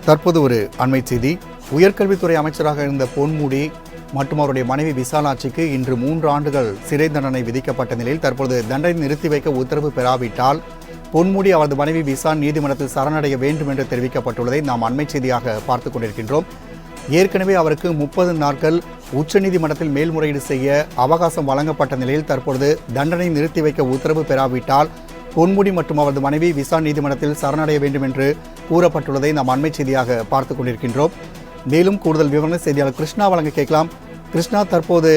தற்போது ஒரு அண்மை செய்தி. உயர்கல்வித்துறை அமைச்சராக இருந்த பொன்முடி மற்றும் அவருடைய மனைவி விசாலாட்சிக்கு இன்று 3 ஆண்டுகள் சிறை தண்டனை விதிக்கப்பட்ட நிலையில் தற்போது தண்டனை நிறுத்தி வைக்க உத்தரவு பெறாவிட்டால் பொன்முடி அவரது மனைவி விசா நீதிமன்றத்தில் சரணடைய வேண்டும் என்று தெரிவிக்கப்பட்டுள்ளதை நாம் அண்மை செய்தியாக பார்த்துக் கொண்டிருக்கின்றோம். ஏற்கனவே அவருக்கு 30 நாட்கள் உச்சநீதிமன்றத்தில் மேல்முறையீடு செய்ய அவகாசம் வழங்கப்பட்ட நிலையில் தற்பொழுது தண்டனை நிறுத்தி வைக்க உத்தரவு பெறாவிட்டால் பொன்முடி மற்றும் அவரது மனைவி விசா நீதிமன்றத்தில் சரணடைய வேண்டும் என்று கூறப்பட்டுள்ளதை நாம் அண்மை செய்தியாக பார்த்துக் கொண்டிருக்கின்றோம். மேலும் கூடுதல் விவரங்கள் செய்தியாளர் கிருஷ்ணா வழங்க கேட்கலாம். கிருஷ்ணா, தற்போது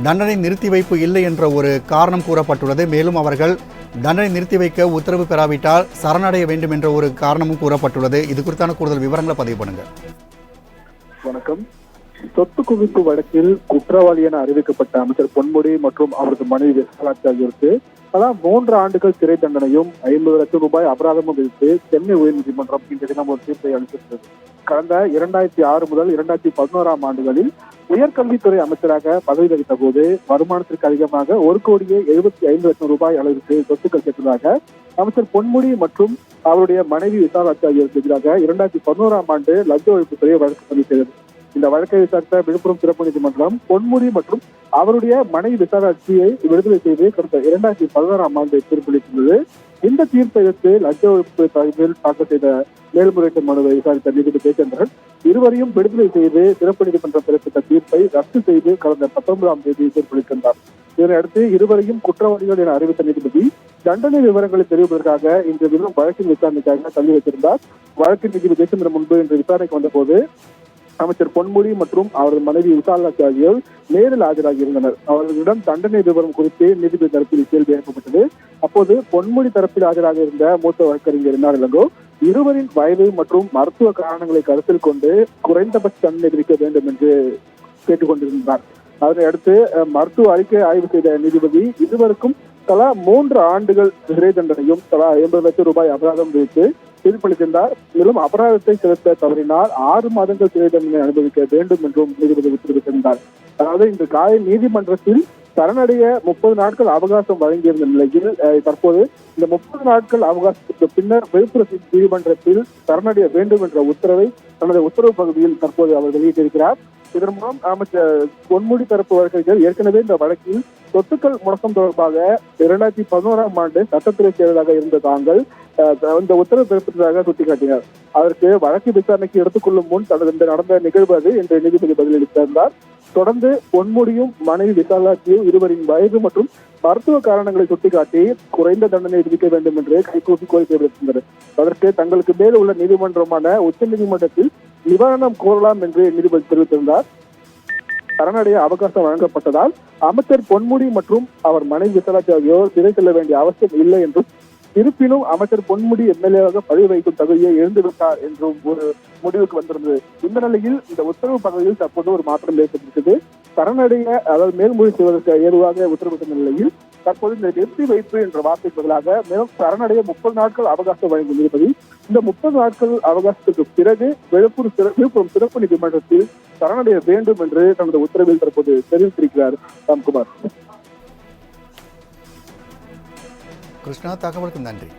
தண்டனை நிறுத்தி வைப்பு இல்லை என்ற ஒரு காரணம் கூறப்பட்டுள்ளது. மேலும் அவர்கள் தண்டனை நிறுத்தி வைக்க உத்தரவு பெறாவிட்டால் சரணடைய வேண்டும் என்ற ஒரு காரணமும் கூறப்பட்டுள்ளது. இது குறித்தான கூடுதல் விவரங்களை பதிவு பண்ணுங்க. வணக்கம். சொத்து குவிப்பு வழக்கில் குற்றவாளி என அறிவிக்கப்பட்ட அமைச்சர் பொன்முடி மற்றும் அவரது மனைவி விசாலாட்சி ஆகியோருக்கு 3 ஆண்டுகள் சிறை தண்டனையும் 50 லட்சம் ரூபாய் அபராதமும் விதித்து சென்னை உயர்நீதிமன்றம் இன்று தினம் ஒரு தீர்ப்பை அளித்திருந்தது. கடந்த 2006 முதல் 2011 ஆண்டுகளில் உயர்கல்வித்துறை அமைச்சராக பதவி வகித்த போது வருமானத்திற்கு அதிகமாக 1,75,00,000 ரூபாய் அளவிற்கு சொத்துக்கள் சேர்த்ததாக அமைச்சர் பொன்முடி மற்றும் அவருடைய மனைவி விசாலாட்சி ஆகியோருக்கு எதிராக 2011 ஆண்டு லஞ்ச ஒழிப்புத்துறை வழக்கு பதிவு செய்தது. இந்த வழக்கை விசாரித்த விழுப்புரம் சிறப்பு நீதிமன்றம் பொன்முடி மற்றும் அவருடைய மனைவி விசாலாட்சியை விடுதலை செய்து கடந்த 2011 ஆண்டு தீர்ப்பளித்துள்ளது. இந்த தீர்ப்பை எதிர்த்து லஞ்ச ஒழிப்பு சார்பில் தாக்கல் செய்த மேல்முறையீட்டு மனுவை விசாரித்த நீதிபதி ஜெயச்சந்திரன் இருவரையும் விடுதலை செய்து சிறப்பு நீதிமன்றம் பிறப்பித்த தீர்ப்பை ரத்து செய்து கடந்த 19ஆம் தேதி தீர்ப்பளித்திருந்தார். இதனையடுத்து இருவரையும் குற்றவாளிகள் என அறிவித்த நீதிபதி தண்டனை விவரங்களை தெரிவிப்பதற்காக இன்று தினம் வழக்கின் விசாரணைக்காக தள்ளி வைத்திருந்தார். வழக்கின் நீதிபதி ஜெயச்சந்திரன் முன்பு இன்று விசாரணைக்கு வந்தபோது அமைச்சர் பொன்முடி மற்றும் அவரது மனைவி விசாலாட்சி ஆகியோர் நேரில் ஆஜராகியிருந்தனர். அவர்களிடம் தண்டனை விவரம் குறித்து நீதிபதி தரப்பில் கேள்வி எழுப்பப்பட்டது. அப்போது பொன்முடி தரப்பில் ஆஜராக இருந்த மூத்த வழக்கறிஞர் இளங்கோ இருவரின் வயது மற்றும் மருத்துவ காரணங்களை கருத்தில் கொண்டு குறைந்தபட்ச தண்டனை விதிக்க வேண்டும் என்று கேட்டுக் கொண்டிருந்தார். அதனை அடுத்து மருத்துவ அறிக்கை ஆய்வு செய்த நீதிபதி இருவருக்கும் தலா 3 ஆண்டுகள் சிறை தண்டனையும் தலா 50 லட்சம் ரூபாய் அபராதம் விதித்து தீர்ப்பளித்திருந்தார். மேலும் அபராதத்தை செலுத்த தவறினால் 6 மாதங்கள் சிறை தண்டனை அனுபவிக்க வேண்டும் என்றும் நீதிபதி உத்தரவிட்டிருந்தார். அதாவது இன்று காலை நீதிமன்றத்தில் சரணடைய 30 நாட்கள் அவகாசம் வழங்கியிருந்த நிலையில் தற்போது இந்த 30 நாட்கள் அவகாசத்துக்கு பின்னர் விழுப்புரம் நீதிமன்றத்தில் சரணடைய வேண்டும் என்ற உத்தரவை தனது உத்தரவு பகுதியில் தற்போது அவர் வெளியிட்டிருக்கிறார். இதன் மூலம் அமைச்சர் பொன்முடி தரப்பு வழக்கறிஞர் ஏற்கனவே இந்த வழக்கில் சொத்துக்கள் முடக்கம் தொடர்பாக 2011 ஆண்டு சட்டத்துறை செயலராக இருந்த தாங்கள் இந்த உத்தரவு பிறப்பித்ததாக சுட்டிக்காட்டினார். அதற்கு வழக்கு விசாரணைக்கு எடுத்துக்கொள்ளும் முன் தனது நடந்த நிகழ்வு அது என்று நீதிபதி பதிலளித்திருந்தார். தொடர்ந்து பொன்முடியும் மனைவி விசாலாட்சியும் இருவரின் வயது மற்றும் மருத்துவ காரணங்களை சுட்டிக்காட்டி குறைந்த தண்டனை விதிக்க வேண்டும் என்று கைகூப்பி கோரிக்கை விடுத்திருந்தனர். அதற்கு தங்களுக்கு மேல் உள்ள நீதிமன்றமான உச்ச நீதிமன்றத்தில் நிவாரணம் கோரலாம் என்று நீதிபதி தெரிவித்திருந்தார். சரணடைய அவகாசம் வழங்கப்பட்டதால் அமைச்சர் பொன்முடி மற்றும் அவர் மனைவி விசாலாட்சி ஆகியோர் சிறை செல்ல வேண்டிய அவசியம் இல்லை என்றும் இருப்பினும் அமைச்சர் பொன்முடி எம்எல்ஏவாக பதவி வகிக்கும் தகுதியை இழந்துவிட்டார் என்றும் ஒரு முடிவுக்கு வந்திருந்தது. இந்த நிலையில் இந்த உத்தரவு பகுதியில் தற்போது ஒரு மாற்றம் ஏற்பட்டிருக்கிறது. சரணடைய அதாவது மேல்மொழி செய்வதற்கு ஏதுவாக உத்தரவிட்ட நிலையில் தற்போது இந்த நிறுத்தி வைப்பு என்ற வார்த்தைக்கு பதிலாக மேலும் சரணடைய 30 நாட்கள் அவகாசம் வழங்கும் நீதிபதி இந்த 30 நாட்கள் அவகாசத்துக்கு பிறகு விழுப்புரம் சிறப்பு நீதிமன்றத்தில் சரணடைய வேண்டும் என்று தனது உத்தரவில் தற்போது தெரிவித்திருக்கிறார் ராம்குமார். கிருஷ்ணா, தகவலுக்கு நன்றி.